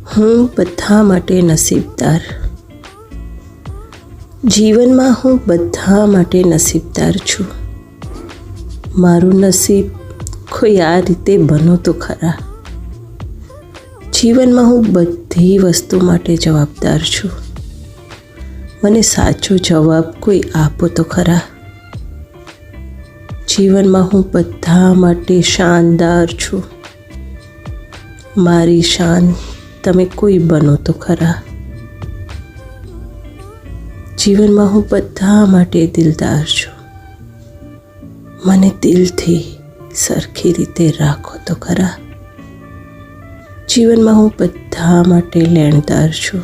હું બધા માટે નસીબદાર. જીવનમાં હું બધા માટે નસીબદાર છું. મારું નસીબ કોઈ આ રીતે બનો તો ખરા. જીવનમાં હું બધી વસ્તુ માટે જવાબદાર છું. મને સાચો જવાબ કોઈ આપો તો ખરા. જીવનમાં હું બધા માટે શાનદાર છું. મારી શાન તમે કોઈ બનો તો ખરા. જીવનમાં હું બધા માટે દિલદાર છું. મને દિલથી સરખી રીતે રાખો તો ખરા. જીવનમાં હું બધા માટે લેણદાર છું.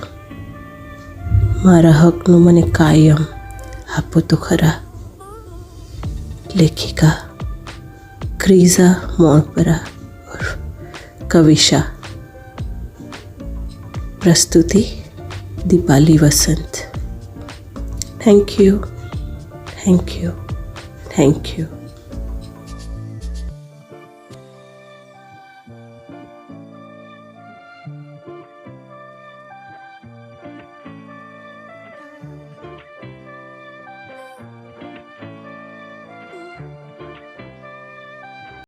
મારા હકનું મને કાયમ આપો તો ખરા. લેખિકા ક્રીઝા મોણપરા કવિશા. પ્રસ્તુતિ Dipali Vasant. Thank you, thank you, thank you.